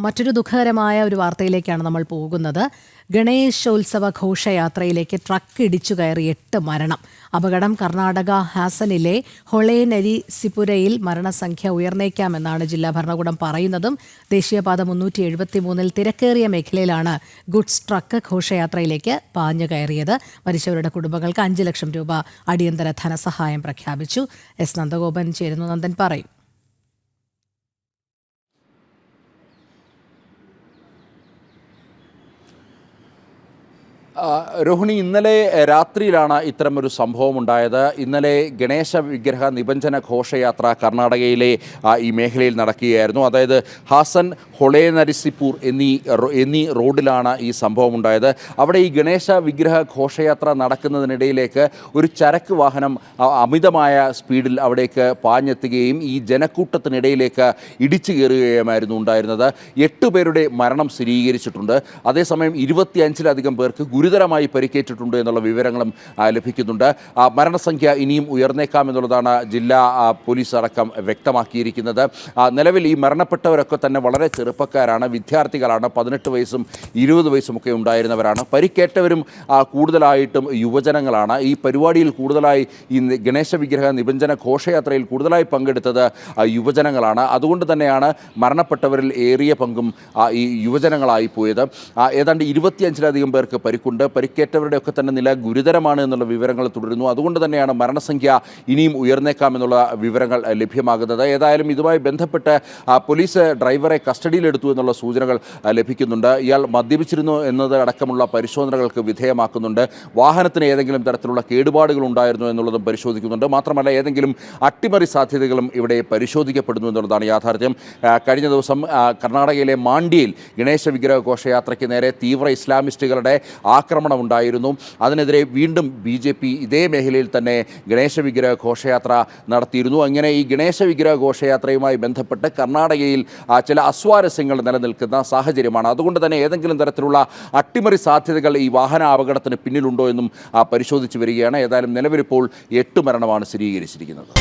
മറ്റൊരു ദുഃഖകരമായ ഒരു വാർത്തയിലേക്കാണ് നമ്മൾ പോകുന്നത്. ഗണേശോത്സവ ഘോഷയാത്രയിലേക്ക് ട്രക്ക് ഇടിച്ചു കയറി 8 മരണം. അപകടം കർണാടക ഹാസനിലെ ഹൊളേനരിസിപുരയിൽ. മരണസംഖ്യ ഉയർന്നേക്കാമെന്നാണ് ജില്ലാ ഭരണകൂടം പറയുന്നതും. ദേശീയപാത 373 തിരക്കേറിയ മേഖലയിലാണ് ഗുഡ്സ് ട്രക്ക് ഘോഷയാത്രയിലേക്ക് പാഞ്ഞു കയറിയത്. മരിച്ചവരുടെ കുടുംബങ്ങൾക്ക് 5 ലക്ഷം രൂപ അടിയന്തര ധനസഹായം പ്രഖ്യാപിച്ചു. എസ് നന്ദഗോപൻ ചേരുന്നു. നന്ദൻ പറയും. രോഹിണി, ഇന്നലെ രാത്രിയിലാണ് ഇത്തരമൊരു സംഭവം ഉണ്ടായത്. ഇന്നലെ ഗണേശ വിഗ്രഹ നിബഞ്ജന ഘോഷയാത്ര കർണാടകയിലെ ഈ മേഖലയിൽ നടക്കുകയായിരുന്നു. അതായത് ഹാസൻ, ഹൊളേനരിസിപൂർ എന്നീ റോഡിലാണ് ഈ സംഭവം ഉണ്ടായത്. അവിടെ ഈ ഗണേശ വിഗ്രഹ ഘോഷയാത്ര നടക്കുന്നതിനിടയിലേക്ക് ഒരു ചരക്ക് വാഹനം അമിതമായ സ്പീഡിൽ അവിടേക്ക് പാഞ്ഞെത്തുകയും ഈ ജനക്കൂട്ടത്തിനിടയിലേക്ക് ഇടിച്ചു കയറുകയുമായിരുന്നു ഉണ്ടായിരുന്നത്. 8 പേരുടെ മരണം സ്ഥിരീകരിച്ചിട്ടുണ്ട്. അതേസമയം 25-ലധികം പേർക്ക് ഗുരുതരമായി പരിക്കേറ്റിട്ടുണ്ട് എന്നുള്ള വിവരങ്ങളും ലഭിക്കുന്നുണ്ട്. മരണസംഖ്യ ഇനിയും ഉയർന്നേക്കാം എന്നുള്ളതാണ് ജില്ലാ പോലീസ് അടക്കം വ്യക്തമാക്കിയിരിക്കുന്നത്. നിലവിൽ ഈ മരണപ്പെട്ടവരൊക്കെ തന്നെ വളരെ ചെറുപ്പക്കാരാണ്, വിദ്യാർത്ഥികളാണ്. 18 വയസ്സും 20 വയസ്സും ഒക്കെ ഉണ്ടായിരുന്നവരാണ്. പരിക്കേറ്റവരും കൂടുതലായിട്ടും യുവജനങ്ങളാണ്. ഈ പരിപാടിയിൽ കൂടുതലായി ഈ ഗണേശ വിഗ്രഹ നിബഞ്ജന ഘോഷയാത്രയിൽ കൂടുതലായി പങ്കെടുത്തത് യുവജനങ്ങളാണ്. അതുകൊണ്ട് തന്നെയാണ് മരണപ്പെട്ടവരിൽ ഏറിയ പങ്കും ഈ യുവജനങ്ങളായി പോയത്. ഏതാണ്ട് 25-ലധികം പേർക്ക് പരിക്കുണ്ട്. പരിക്കേറ്റവരുടെയൊക്കെ തന്നെ നില ഗുരുതരമാണ് എന്നുള്ള വിവരങ്ങൾ തുടരുന്നു. അതുകൊണ്ട് തന്നെയാണ് മരണസംഖ്യ ഇനിയും ഉയർന്നേക്കാമെന്നുള്ള വിവരങ്ങൾ ലഭ്യമാകുന്നത്. ഏതായാലും ഇതുമായി ബന്ധപ്പെട്ട് പോലീസ് ഡ്രൈവറെ കസ്റ്റഡിയിലെടുത്തു എന്നുള്ള സൂചനകൾ ലഭിക്കുന്നുണ്ട്. ഇയാൾ മദ്യപിച്ചിരുന്നു എന്നത് അടക്കമുള്ള പരിശോധനകൾക്ക് വിധേയമാക്കുന്നുണ്ട്. വാഹനത്തിന് ഏതെങ്കിലും തരത്തിലുള്ള കേടുപാടുകൾ ഉണ്ടായിരുന്നു എന്നുള്ളതും പരിശോധിക്കുന്നുണ്ട്. മാത്രമല്ല ഏതെങ്കിലും അട്ടിമറി സാധ്യതകളും ഇവിടെ പരിശോധിക്കപ്പെടുന്നു എന്നുള്ളതാണ് യാഥാർത്ഥ്യം. കഴിഞ്ഞ ദിവസം കർണാടകയിലെ മാണ്ഡ്യയിൽ ഗണേശ വിഗ്രഹ ഘോഷയാത്രയ്ക്ക് നേരെ തീവ്ര ഇസ്ലാമിസ്റ്റുകളുടെ ആക്രമണം ഉണ്ടായിരുന്നു. അതിനെതിരെ വീണ്ടും BJP ഇതേ മേഖലയിൽ തന്നെ ഗണേശ വിഗ്രഹ ഘോഷയാത്ര നടത്തിയിരുന്നു. അങ്ങനെ ഈ ഗണേശ വിഗ്രഹ ഘോഷയാത്രയുമായി ബന്ധപ്പെട്ട് കർണാടകയിൽ ചില അസ്വാരസ്യങ്ങൾ നിലനിൽക്കുന്ന സാഹചര്യമാണ്. അതുകൊണ്ട് തന്നെ ഏതെങ്കിലും തരത്തിലുള്ള അട്ടിമറി സാധ്യതകൾ ഈ വാഹന അപകടത്തിന് പിന്നിലുണ്ടോ എന്നും പരിശോധിച്ചു വരികയാണ്. ഏതായാലും നിലവിലിപ്പോൾ 8 മരണമാണ് സ്ഥിരീകരിച്ചിരിക്കുന്നത്.